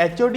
HOD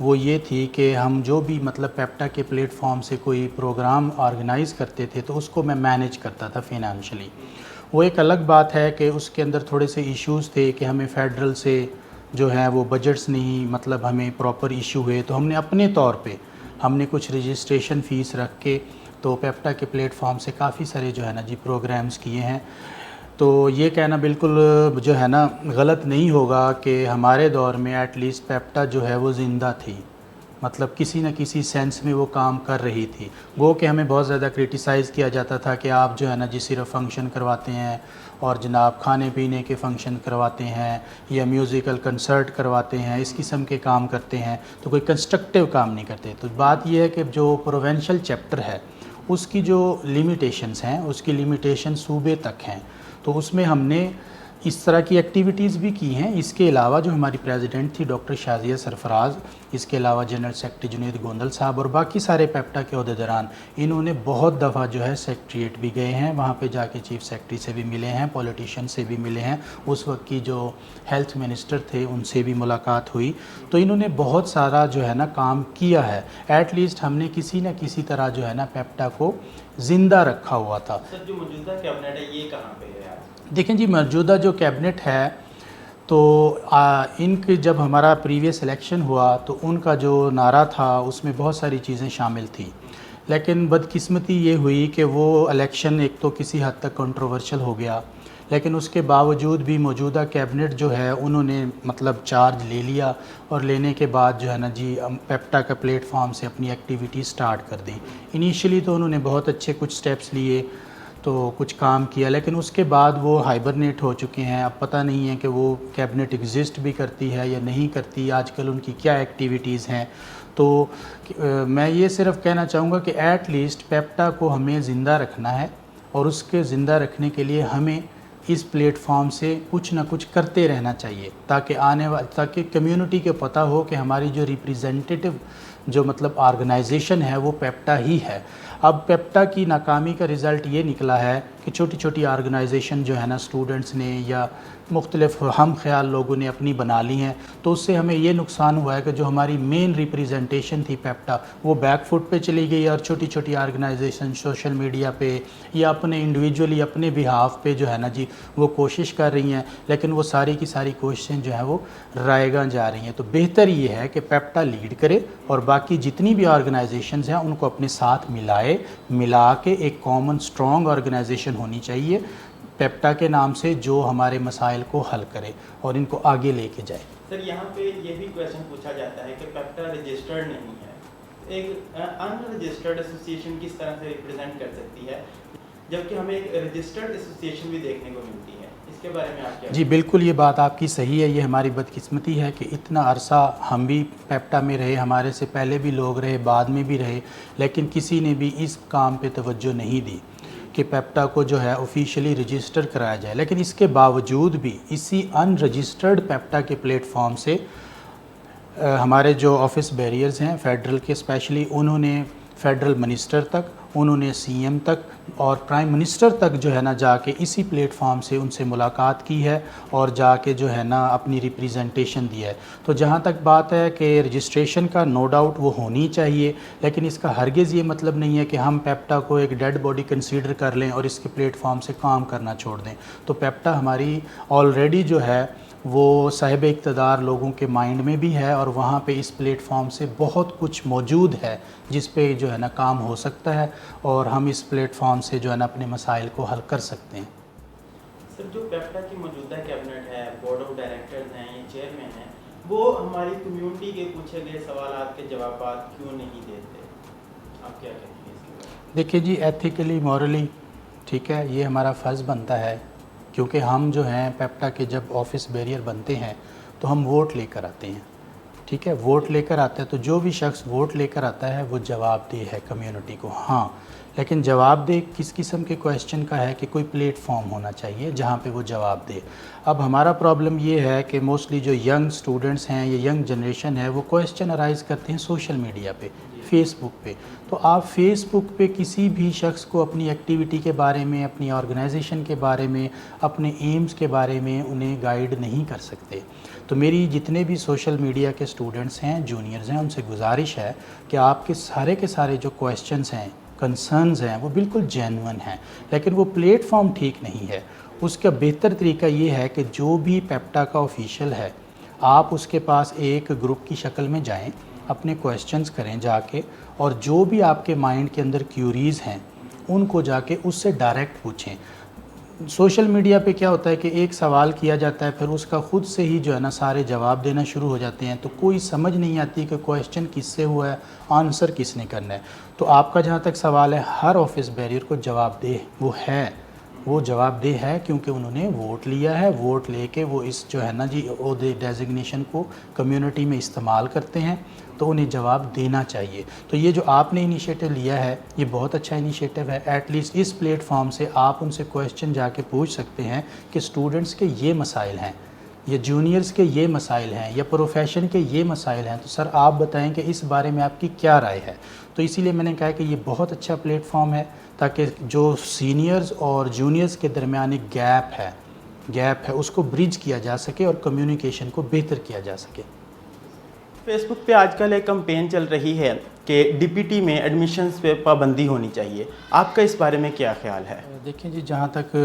وہ یہ تھی کہ ہم جو بھی مطلب پیپٹا کے پلیٹ فارم سے کوئی پروگرام آرگنائز کرتے تھے تو اس کو میں مینیج کرتا تھا فینانشلی. وہ ایک الگ بات ہے کہ اس کے اندر تھوڑے سے ایشوز تھے کہ ہمیں فیڈرل سے جو ہے وہ بجٹس نہیں مطلب ہمیں پراپر ایشو ہوئے، تو ہم نے اپنے طور پہ ہم نے کچھ رجسٹریشن فیس رکھ کے تو پیپٹا کے پلیٹ فارم سے کافی سارے جو ہے نا جی پروگرامز کیے ہیں. تو یہ کہنا بالکل جو ہے نا غلط نہیں ہوگا کہ ہمارے دور میں ایٹ لیسٹ پیپٹا جو ہے وہ زندہ تھی، مطلب کسی نہ کسی سینس میں وہ کام کر رہی تھی. وہ کہ ہمیں بہت زیادہ کرٹیسائز کیا جاتا تھا کہ آپ جو ہے نا جی صرف فنکشن کرواتے ہیں اور جناب کھانے پینے کے فنکشن کرواتے ہیں یا میوزیکل کنسرٹ کرواتے ہیں، اس قسم کے کام کرتے ہیں، تو کوئی کنسٹرکٹیو کام نہیں کرتے. تو بات یہ ہے کہ جو پروونشل چیپٹر ہے اس کی جو لیمیٹیشنز ہیں، اس کی لیمیٹیشن صوبے تک ہیں، تو اس میں ہم نے اس طرح کی ایکٹیویٹیز بھی کی ہیں. اس کے علاوہ جو ہماری پریزیڈنٹ تھی ڈاکٹر شازیہ سرفراز، اس کے علاوہ جنرل سیکرٹری جنید گوندل صاحب اور باقی سارے پیپٹا کے عہدیداران، انہوں نے بہت دفعہ جو ہے سیکریٹریٹ بھی گئے ہیں، وہاں پہ جا کے چیف سیکرٹری سے بھی ملے ہیں، پولیٹیشین سے بھی ملے ہیں، اس وقت کی جو ہیلتھ منسٹر تھے ان سے بھی ملاقات ہوئی. تو انہوں نے بہت سارا جو ہے نا کام کیا ہے. ایٹ لیسٹ ہم نے کسی نہ کسی طرح جو ہے نا پیپٹا کو زندہ رکھا ہوا تھا. سر جو موجودہ کیبنٹ ہے یہ کہاں پہ ہے؟ دیکھیں جی، موجودہ جو کیبنٹ ہے تو ان کے جب ہمارا پریویس الیکشن ہوا تو ان کا جو نعرہ تھا اس میں بہت ساری چیزیں شامل تھیں، لیکن بدقسمتی یہ ہوئی کہ وہ الیکشن ایک تو کسی حد تک کنٹروورشل ہو گیا، لیکن اس کے باوجود بھی موجودہ کیبنٹ جو ہے انہوں نے مطلب چارج لے لیا اور لینے کے بعد جو ہے نا جی پیپٹا کا پلیٹ فارم سے اپنی ایکٹیویٹی سٹارٹ کر دی. انیشلی تو انہوں نے بہت اچھے کچھ سٹیپس لیے تو کچھ کام کیا، لیکن اس کے بعد وہ ہائبرنیٹ ہو چکے ہیں. اب پتہ نہیں ہے کہ وہ کیبنٹ ایگزسٹ بھی کرتی ہے یا نہیں کرتی، آج کل ان کی کیا ایکٹیویٹیز ہیں. تو میں یہ صرف کہنا چاہوں گا کہ ایٹ لیسٹ پیپٹا کو ہمیں زندہ رکھنا ہے، اور اس کے زندہ رکھنے کے لیے ہمیں اس پلیٹ فارم سے کچھ نہ کچھ کرتے رہنا چاہیے تاکہ کمیونٹی کو پتہ ہو کہ ہماری جو ریپریزنٹیٹیو جو مطلب آرگنائزیشن ہے وہ پیپٹا ہی ہے. اب پیپٹا کی ناکامی کا رزلٹ یہ نکلا ہے کہ چھوٹی چھوٹی آرگنائزیشن جو ہے نا اسٹوڈنٹس نے یا مختلف ہم خیال لوگوں نے اپنی بنا لی ہیں، تو اس سے ہمیں یہ نقصان ہوا ہے کہ جو ہماری مین ریپریزنٹیشن تھی پیپٹا وہ بیک فٹ پہ چلی گئی، اور چھوٹی چھوٹی آرگنائزیشن سوشل میڈیا پہ یا اپنے انڈیویجولی اپنے بہاف پہ جو ہے نا جی وہ کوشش کر رہی ہیں، لیکن وہ ساری کی ساری کوششیں جو ہیں وہ رائے گاں جا رہی ہیں. تو بہتر یہ ہے کہ پیپٹا لیڈ کرے اور باقی جتنی بھی آرگنائزیشنز ہیں ان کو اپنے ساتھ ملا کے ایک کامن اسٹرانگ آرگنائزیشن ہونی چاہیے پیپٹا کے نام سے، جو ہمارے مسائل کو حل کرے اور ان کو آگے لے کے جائے. سر یہاں پہ یہ بھی کویشچن پوچھا جاتا ہے کہ پیپٹا رجسٹرڈ نہیں ہے، ایک ان رجسٹرڈ ایسوسیشن کس طرح سے ریپرزینٹ کر سکتی ہے، جبکہ ہمیں ایک رجسٹرڈ ایسوسیشن بھی دیکھنے کو ملتی ہے، اس کے بارے میں آپ کیا؟ جی بالکل، یہ بات آپ کی صحیح ہے. یہ ہماری بدقسمتی ہے کہ اتنا عرصہ ہم بھی پیپٹا میں رہے، ہمارے سے پہلے بھی لوگ رہے، بعد میں بھی رہے، لیکن کسی نے بھی اس کام پہ توجہ نہیں دی کہ پیپٹا کو جو ہے آفیشیلی رجسٹر کرایا جائے. لیکن اس کے باوجود بھی اسی ان رجسٹرڈ پیپٹا کے پلیٹ فارم سے ہمارے جو آفس بیریئرز ہیں فیڈرل کے اسپیشلی، انہوں نے فیڈرل منسٹر تک، انہوں نے سی ایم تک اور پرائم منسٹر تک جو ہے نا جا کے اسی پلیٹ فارم سے ان سے ملاقات کی ہے اور جا کے جو ہے نا اپنی ریپریزنٹیشن دی ہے. تو جہاں تک بات ہے کہ رجسٹریشن کا نو ڈاؤٹ وہ ہونی چاہیے، لیکن اس کا ہرگز یہ مطلب نہیں ہے کہ ہم پیپٹا کو ایک ڈیڈ باڈی کنسیڈر کر لیں اور اس کے پلیٹ فارم سے کام کرنا چھوڑ دیں. تو پیپٹا ہماری آلریڈی جو ہے وہ صاحب اقتدار لوگوں کے مائنڈ میں بھی ہے، اور وہاں پہ اس پلیٹ فارم سے بہت کچھ موجود ہے جس پہ جو ہے نا کام ہو سکتا ہے، اور ہم اس پلیٹ فارم سے جو ہے نا اپنے مسائل کو حل کر سکتے ہیں. سر جو پیپٹا کی موجودہ کیبنٹ ہے، بورڈ آف ڈائریکٹرز ہیں، یہ چیئرمین ہیں، وہ ہماری کمیونٹی کے پوچھے گئے سوالات کے جوابات کیوں نہیں دیتے؟ آپ کیا کہیں گے اس کے بارے میں؟ دیکھیے جی، ایتھیکلی مورلی ٹھیک ہے، یہ ہمارا فرض بنتا ہے، کیونکہ ہم جو ہیں پیپٹا کے جب آفس بیریئر بنتے ہیں تو ہم ووٹ لے کر آتے ہیں. ٹھیک ہے، ووٹ لے کر آتے ہیں تو جو بھی شخص ووٹ لے کر آتا ہے وہ جواب دہ ہے کمیونٹی کو. ہاں لیکن جواب دہ کس قسم کے کویشچن کا ہے کہ کوئی پلیٹ فارم ہونا چاہیے جہاں پہ وہ جواب دے. اب ہمارا پرابلم یہ ہے کہ موسٹلی جو ینگ اسٹوڈنٹس ہیں یا ینگ جنریشن ہے وہ کویشچن ارائز کرتے ہیں سوشل میڈیا پہ, فیس بک پہ. تو آپ فیس بک پہ کسی بھی شخص کو اپنی ایکٹیویٹی کے بارے میں, اپنی آرگنائزیشن کے بارے میں, اپنے ایمز کے بارے میں انہیں گائیڈ نہیں کر سکتے. تو میری جتنے بھی سوشل میڈیا کے اسٹوڈنٹس ہیں, جونیئرز ہیں, ان سے گزارش ہے کہ آپ کے سارے جو کویشچنس ہیں, کنسرنز ہیں, وہ بالکل جینون ہیں, لیکن وہ پلیٹ فارم ٹھیک نہیں ہے. اس کا بہتر طریقہ یہ ہے کہ جو بھی پیپٹا کا آفیشیل ہے آپ اس کے پاس ایک گروپ کی شکل میں جائیں, اپنے کویشچنز کریں جا کے, اور جو بھی آپ کے مائنڈ کے اندر کیوریز ہیں ان کو جا کے اس سے ڈائریکٹ پوچھیں. سوشل میڈیا پہ کیا ہوتا ہے کہ ایک سوال کیا جاتا ہے, پھر اس کا خود سے ہی جو ہے نا سارے جواب دینا شروع ہو جاتے ہیں, تو کوئی سمجھ نہیں آتی کہ کویشچن کس سے ہوا ہے, آنسر کس نے کرنا ہے. تو آپ کا جہاں تک سوال ہے, ہر آفس بیریئر کو جواب دہ وہ جواب دہ ہے کیونکہ انہوں نے ووٹ لیا ہے. ووٹ لے کے وہ اس جو ہے نا جی عہدے ڈیزگنیشن کو کمیونٹی میں استعمال کرتے ہیں, تو انہیں جواب دینا چاہیے. تو یہ جو آپ نے انیشیٹو لیا ہے یہ بہت اچھا انیشیٹو ہے. ایٹ لیسٹ اس پلیٹ فارم سے آپ ان سے کویشچن جا کے پوچھ سکتے ہیں کہ اسٹوڈنٹس کے یہ مسائل ہیں, یا جونیئرز کے یہ مسائل ہیں, یا پروفیشن کے یہ مسائل ہیں, تو سر آپ بتائیں کہ اس بارے میں آپ کی کیا رائے ہے. تو اسی لیے میں نے کہا کہ یہ بہت اچھا پلیٹ فارم ہے تاکہ جو سینئرز اور جونیئرز کے درمیان ایک گیپ ہے اس کو برج کیا جا سکے اور کمیونیکیشن کو بہتر کیا جا سکے. فیس بک پہ آج کل ایک کمپین چل رہی ہے کہ ڈی پی ٹی میں ایڈمیشنز پہ پابندی ہونی چاہیے, آپ کا اس بارے میں کیا خیال ہے؟ دیکھیں جی, جہاں تک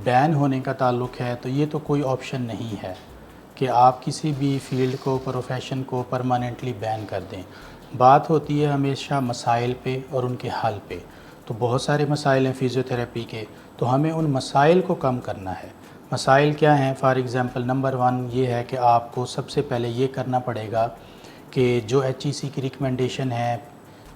بین ہونے کا تعلق ہے تو یہ تو کوئی آپشن نہیں ہے کہ آپ کسی بھی فیلڈ کو, پروفیشن کو پرماننٹلی بین کر دیں. بات ہوتی ہے ہمیشہ مسائل پہ اور ان کے حل پہ. تو بہت سارے مسائل ہیں فزیوتھیراپی کے, تو ہمیں ان مسائل کو کم کرنا ہے. مسائل کیا ہیں؟ فار ایگزامپل نمبر 1 یہ ہے کہ آپ کو سب سے پہلے یہ کرنا پڑے گا کہ جو ایچ ای سی کی ریکمنڈیشن ہے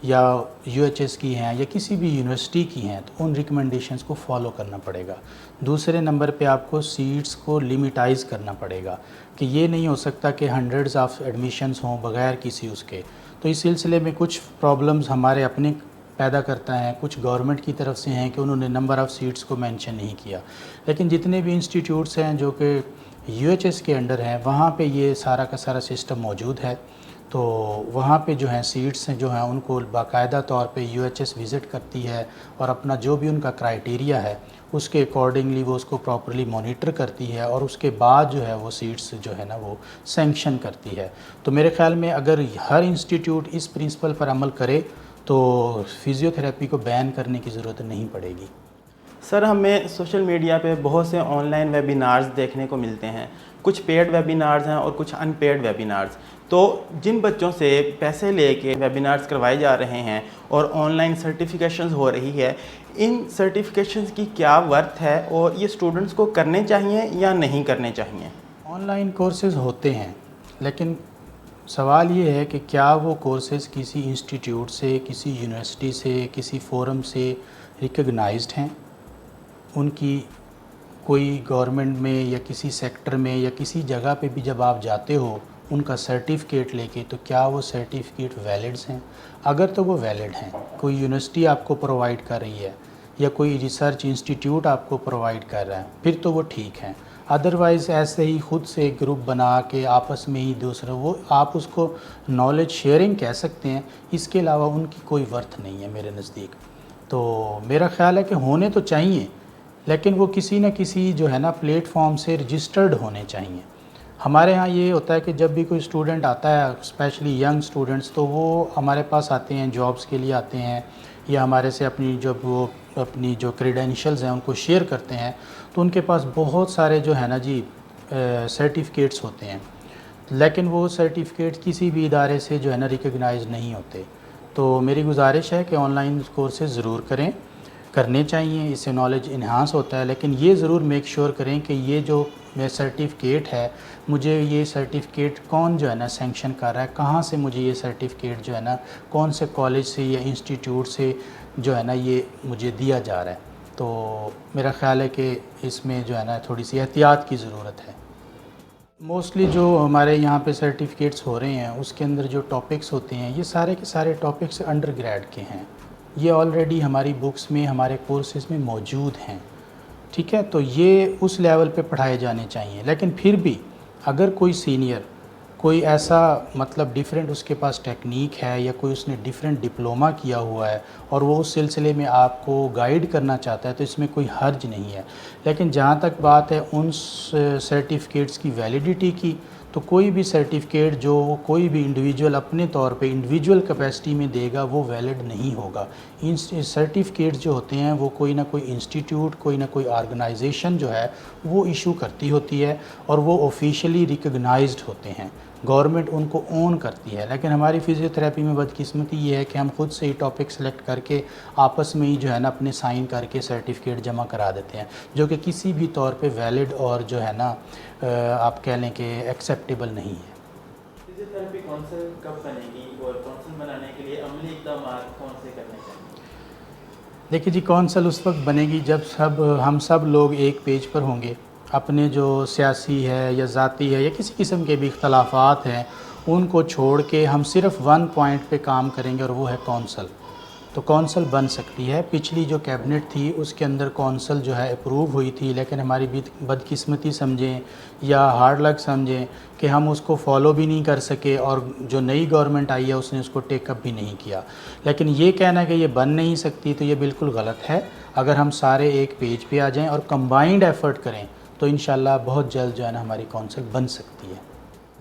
یا یو ایچ ایس کی ہیں یا کسی بھی یونیورسٹی کی ہیں, تو ان ریکمنڈیشنز کو فالو کرنا پڑے گا. دوسرے نمبر پہ آپ کو سیٹس کو لیمیٹائز کرنا پڑے گا کہ یہ نہیں ہو سکتا کہ ہنڈریڈز آف ایڈمیشنز ہوں بغیر کسی اس کے. تو اس سلسلے میں کچھ پرابلمز ہمارے اپنے پیدا کرتا ہے, کچھ گورنمنٹ کی طرف سے ہیں کہ انہوں نے نمبر آف سیٹس کو مینشن نہیں کیا. لیکن جتنے بھی انسٹیٹیوٹس ہیں جو کہ یو ایچ ایس کے انڈر ہیں وہاں پہ یہ سارا کا سارا سسٹم موجود ہے. تو وہاں پہ جو ہیں سیٹس جو ہیں ان کو باقاعدہ طور پہ یو ایچ ایس وزٹ کرتی ہے اور اپنا جو بھی ان کا کرائیٹیریا ہے اس کے اکارڈنگلی وہ اس کو پراپرلی مانیٹر کرتی ہے, اور اس کے بعد جو ہے وہ سیٹس جو ہے نا وہ سینکشن کرتی ہے. تو میرے خیال میں اگر ہر انسٹیٹیوٹ اس پرنسپل پر عمل کرے تو فزیوتھیراپی کو بین کرنے کی ضرورت نہیں پڑے گی. سر, ہمیں سوشل میڈیا پہ بہت سے آن لائن ویبینارز دیکھنے کو ملتے ہیں. کچھ پیڈ ویبینارز ہیں اور کچھ ان پیڈ ویبینارز. تو جن بچوں سے پیسے لے کے ویبینارز کروائے جا رہے ہیں اور آن لائن سرٹیفیکیشنز ہو رہی ہے, ان سرٹیفیکیشنز کی کیا ورتھ ہے اور یہ اسٹوڈنٹس کو کرنے چاہیے یا نہیں کرنے چاہیے؟ آن لائن کورسز ہوتے ہیں, لیکن سوال یہ ہے کہ کیا وہ کورسز کسی انسٹیٹیوٹ سے, کسی یونیورسٹی سے, کسی فورم سے ریکگنائزڈ ہیں؟ ان کی کوئی گورنمنٹ میں یا کسی سیکٹر میں یا کسی جگہ پہ بھی جب آپ جاتے ہو ان کا سرٹیفکیٹ لے کے, تو کیا وہ سرٹیفکیٹ ویلڈز ہیں؟ اگر تو وہ ویلڈ ہیں, کوئی یونیورسٹی آپ کو پرووائڈ کر رہی ہے یا کوئی ریسرچ انسٹیٹیوٹ آپ کو پرووائڈ کر رہا ہے, پھر تو وہ ٹھیک ہیں. ادروائز ایسے ہی خود سے گروپ بنا کے آپس میں ہی دوسرا وہ آپ اس کو نالج شیئرنگ کہہ سکتے ہیں, اس کے علاوہ ان کی کوئی ورتھ نہیں ہے میرے نزدیک. تو میرا خیال ہے کہ ہونے تو چاہیے, لیکن وہ کسی نہ کسی جو ہے نا پلیٹ فارم سے رجسٹرڈ ہونے چاہیے. ہمارے ہاں یہ ہوتا ہے کہ جب بھی کوئی اسٹوڈنٹ آتا ہے, اسپیشلی ینگ اسٹوڈنٹس, تو وہ ہمارے پاس آتے ہیں, جابس کے لیے آتے ہیں, یا ہمارے سے اپنی جو کریڈینشلز ہیں ان کو شیئر کرتے ہیں, تو ان کے پاس بہت سارے جو ہے نا جی سرٹیفکیٹس ہوتے ہیں, لیکن وہ سرٹیفکیٹ کسی بھی ادارے سے جو ہے نا ریکگنائز نہیں ہوتے. تو میری گزارش ہے کہ آن لائن کورسز ضرور کرنے چاہیے, اس سے نالج انہانس ہوتا ہے, لیکن یہ ضرور میک شور کریں کہ یہ جو سرٹیفکیٹ ہے, مجھے یہ سرٹیفکیٹ کون جو ہے نا سینکشن کر رہا ہے, کہاں سے مجھے یہ سرٹیفکیٹ جو ہے نا کون سے کالج سے یا انسٹیٹیوٹ سے جو ہے نا یہ مجھے دیا جا رہا ہے. تو میرا خیال ہے کہ اس میں جو ہے نا تھوڑی سی احتیاط کی ضرورت ہے. موسٹلی جو ہمارے یہاں پہ سرٹیفکیٹس ہو رہے ہیں اس کے اندر جو ٹاپکس ہوتے ہیں یہ سارے کے سارے ٹاپکس انڈر گریڈ کے ہیں, یہ آلریڈی ہماری بکس میں ہمارے کورسز میں موجود ہیں، ٹھیک ہے. تو یہ اس لیول پہ پڑھائے جانے چاہیے. لیکن پھر بھی اگر کوئی سینئر کوئی ایسا مطلب ڈیفرنٹ اس کے پاس ٹیکنیک ہے یا کوئی اس نے ڈیفرنٹ ڈپلومہ کیا ہوا ہے اور وہ اس سلسلے میں آپ کو گائیڈ کرنا چاہتا ہے تو اس میں کوئی حرج نہیں ہے. لیکن جہاں تک بات ہے ان سرٹیفکیٹس کی ویلیڈیٹی کی، تو کوئی بھی سرٹیفکیٹ جو کوئی بھی انڈیویجول اپنے طور پہ انڈیویجول کیپیسٹی میں دے گا وہ ویلڈ نہیں ہوگا. ان سرٹیفکیٹس جو ہوتے ہیں وہ کوئی نہ کوئی انسٹیٹیوٹ، کوئی نہ کوئی آرگنائزیشن جو ہے وہ ایشو کرتی ہوتی ہے اور وہ آفیشلی ریکگنائزڈ ہوتے ہیں، گورنمنٹ ان کو اون کرتی ہے. لیکن ہماری فزیوتھراپی میں بدقسمتی یہ ہے کہ ہم خود سے ہی ٹاپک سلیکٹ کر کے آپس میں ہی جو ہے نا اپنے سائن کر کے سرٹیفکیٹ جمع کرا دیتے ہیں، جو کہ کسی بھی طور پہ ویلڈ اور جو ہے نا آپ کہہ لیں کہ ایکسیپٹیبل نہیں ہے. فزیوتھراپی کونسل کب بنے گی اور کونسل بنانے کے لیے عملی اقدامات کون سے کرنے چاہیے؟ دیکھیے جی، کونسل اس وقت بنے گی جب ہم سب لوگ ایک پیج پر ہوں گے. اپنے جو سیاسی ہے یا ذاتی ہے یا کسی قسم کے بھی اختلافات ہیں ان کو چھوڑ کے ہم صرف ون پوائنٹ پہ کام کریں گے اور وہ ہے کونسل. تو کونسل بن سکتی ہے. پچھلی جو کیبنٹ تھی اس کے اندر کونسل جو ہے اپروو ہوئی تھی، لیکن ہماری بدقسمتی سمجھیں یا ہارڈ لک سمجھیں کہ ہم اس کو فالو بھی نہیں کر سکے اور جو نئی گورنمنٹ آئی ہے اس نے اس کو ٹیک اپ بھی نہیں کیا. لیکن یہ کہنا کہ یہ بن نہیں سکتی تو یہ بالکل غلط ہے. اگر ہم سارے ایک پیج پہ آ جائیں اور کمبائنڈ ایفرٹ کریں تو انشاءاللہ بہت جلد جو ہے نا ہماری کونسل بن سکتی ہے.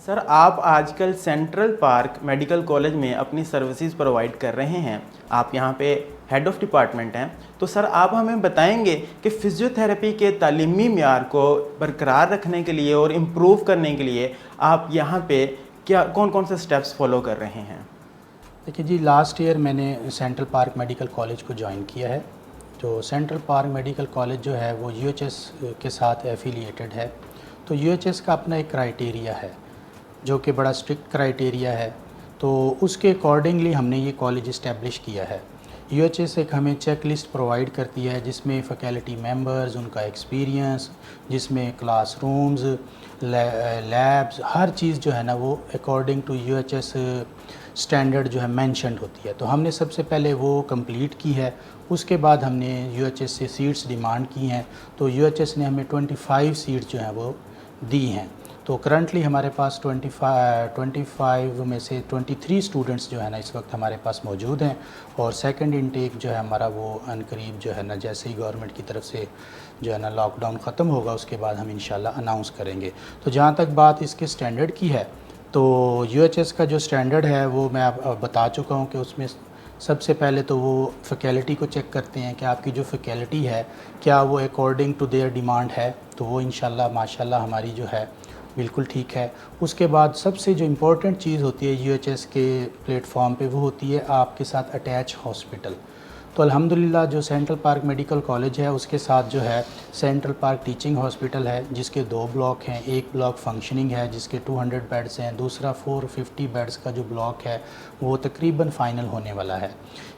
سر، آپ آج کل سینٹرل پارک میڈیکل کالج میں اپنی سروسز پرووائڈ کر رہے ہیں، آپ یہاں پہ ہیڈ آف ڈپارٹمنٹ ہیں. تو سر آپ ہمیں بتائیں گے کہ فزیوتھراپی کے تعلیمی معیار کو برقرار رکھنے کے لیے اور امپروو کرنے کے لیے آپ یہاں پہ کون سے سٹیپس فالو کر رہے ہیں؟ دیکھیے جی، لاسٹ ایئر میں نے سینٹرل پارک میڈیکل کالج کو جوائن کیا ہے. جو سینٹرل پارک میڈیکل کالج جو ہے وہ یو ایچ ایس کے ساتھ ایفیلیٹڈ ہے. تو یو ایچ ایس کا اپنا ایک کرائیٹیریا ہے جو کہ بڑا اسٹرکٹ کرائیٹیریا ہے. تو اس کے اکارڈنگلی ہم نے یہ کالج اسٹیبلش کیا ہے. یو ایچ ایس ایک ہمیں چیک لسٹ پرووائڈ کرتی ہے جس میں فیکلٹی ممبرز، ان کا ایکسپیرینس، جس میں کلاس رومز، لیبز، ہر چیز جو ہے نا وہ according to U H S standard جو ہے مینشنڈ ہوتی ہے. تو ہم نے سب سے پہلے وہ کمپلیٹ کی ہے. اس کے بعد ہم نے یو ایچ ایس سے سیٹس ڈیمانڈ کی ہیں. تو یو ایچ ایس نے ہمیں 25 سیٹس جو ہیں وہ دی ہیں. تو کرنٹلی ہمارے پاس 25 میں سے 23 اسٹوڈنٹس جو ہے نا اس وقت ہمارے پاس موجود ہیں. اور سیکنڈ انٹیک جو ہے ہمارا وہ عنقریب جو ہے نا جیسے ہی گورنمنٹ کی طرف سے جو ہے نا لاک ڈاؤن ختم ہوگا اس کے بعد ہم انشاءاللہ اناؤنس کریں گے. تو جہاں تک بات اس کے اسٹینڈرڈ کی ہے تو یو ایچ ایس کا جو اسٹینڈرڈ ہے وہ میں آپ بتا چکا ہوں کہ اس میں سب سے پہلے تو وہ فیکلٹی کو چیک کرتے ہیں کہ آپ کی جو فیکلٹی ہے کیا وہ اکارڈنگ ٹو دیئر ڈیمانڈ ہے. تو وہ انشاءاللہ ماشاءاللہ ہماری جو ہے بالکل ٹھیک ہے. اس کے بعد سب سے جو امپورٹنٹ چیز ہوتی ہے یو ایچ ایس کے پلیٹ فارم پہ وہ ہوتی ہے آپ کے ساتھ اٹیچ ہاسپٹل. تو الحمدللہ جو سینٹرل پارک میڈیکل کالج ہے اس کے ساتھ جو ہے سینٹرل پارک ٹیچنگ ہاسپٹل ہے جس کے 2 بلاک ہیں. ایک بلاک فنکشننگ ہے جس کے 200 بیڈز ہیں، دوسرا 450 بیڈز کا جو بلاک ہے وہ تقریباً فائنل ہونے والا ہے.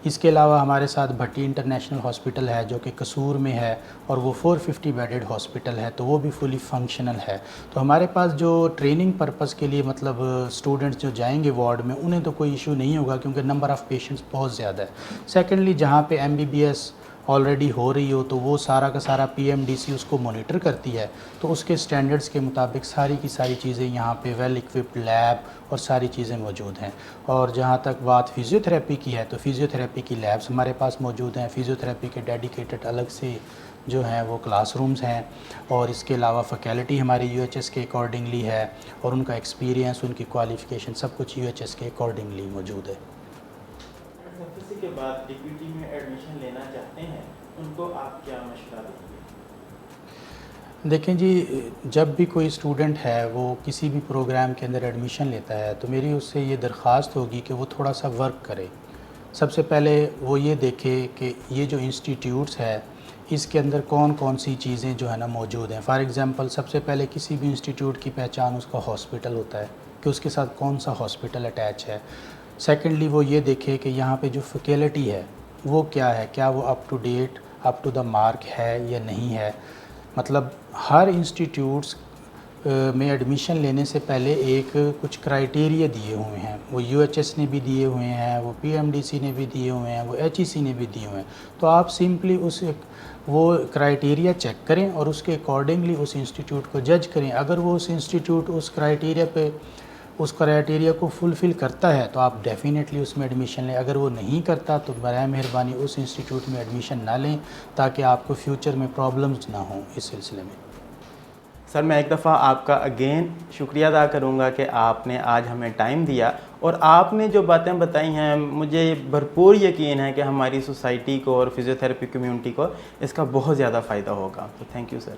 اس کے علاوہ ہمارے ساتھ بھٹی انٹرنیشنل ہاسپٹل ہے جو کہ قصور میں ہے اور وہ 450 بیڈڈ ہاسپٹل ہے، تو وہ بھی فلی فنکشنل ہے. تو ہمارے پاس جو ٹریننگ پرپس کے لیے مطلب اسٹوڈنٹس جو جائیں گے وارڈ میں انہیں تو کوئی ایشو نہیں ہوگا کیونکہ نمبر آف پیشنٹس بہت زیادہ ہے. سیکنڈلی جہاں پہ M B B S already ہو رہی ہو تو وہ سارا کا سارا پی ایم ڈی سی اس کو مانیٹر کرتی ہے. تو اس کے سٹینڈرڈز کے مطابق ساری کی ساری چیزیں یہاں پہ ویل اکوپڈ لیب اور ساری چیزیں موجود ہیں. اور جہاں تک بات فزیوتھراپی کی ہے تو فزیوتھراپی کی لیبس ہمارے پاس موجود ہیں. فزیوتھراپی کے ڈیڈیکیٹڈ الگ سے جو ہیں وہ کلاس رومز ہیں. اور اس کے علاوہ فیکلٹی ہماری یو ایچ ایس کے اکارڈنگلی ہے اور ان کا ایکسپیرینس، ان کی کوالیفیکیشن سب کچھ یو ایچ ایس کے اکارڈنگلی موجود ہے. ایف کے بعد ڈپیوٹی میں ایڈمیشن لینا چاہتے ہیں ان کو آپ کیا مشورہ دیں گے؟ دیکھیں جی، جب بھی کوئی اسٹوڈنٹ ہے وہ کسی بھی پروگرام کے اندر ایڈمیشن لیتا ہے تو میری اس سے یہ درخواست ہوگی کہ وہ تھوڑا سا ورک کرے. سب سے پہلے وہ یہ دیکھے کہ یہ جو انسٹیٹیوٹس ہے اس کے اندر کون کون سی چیزیں جو ہے نا موجود ہیں. فار ایگزامپل سب سے پہلے کسی بھی انسٹیٹیوٹ کی پہچان اس کا ہاسپٹل ہوتا ہے کہ اس کے ساتھ کون سا ہاسپٹل اٹیچ ہے. سیکنڈلی وہ یہ دیکھے کہ یہاں پہ جو فیکلٹی ہے وہ کیا ہے، کیا وہ up to date up to the mark ہے یا نہیں ہے. مطلب ہر انسٹیٹیوٹس میں ایڈمیشن لینے سے پہلے ایک کچھ کرائٹیریا دیے ہوئے ہیں، وہ UHS نے بھی دیے ہوئے ہیں، وہ PMDC نے بھی دیے ہوئے ہیں، وہ HEC نے بھی دیے ہوئے ہیں. تو آپ سمپلی وہ کرائٹیریا چیک کریں اور اس کے اکارڈنگلی اس انسٹیٹیوٹ کو جج کریں. اگر وہ اس انسٹیٹیوٹ اس کرائٹیریا کو فلفل کرتا ہے تو آپ ڈیفینیٹلی اس میں ایڈمیشن لیں. اگر وہ نہیں کرتا تو برائے مہربانی اس انسٹیٹیوٹ میں ایڈمیشن نہ لیں، تاکہ آپ کو فیوچر میں پرابلمز نہ ہوں اس سلسلے میں. سر میں ایک دفعہ آپ کا اگین شکریہ ادا کروں گا کہ آپ نے آج ہمیں ٹائم دیا، اور آپ نے جو باتیں بتائی ہیں مجھے بھرپور یقین ہے کہ ہماری سوسائٹی کو اور فزیو تھراپی کمیونٹی کو اس کا بہت زیادہ فائدہ ہوگا. تو تھینک یو سر.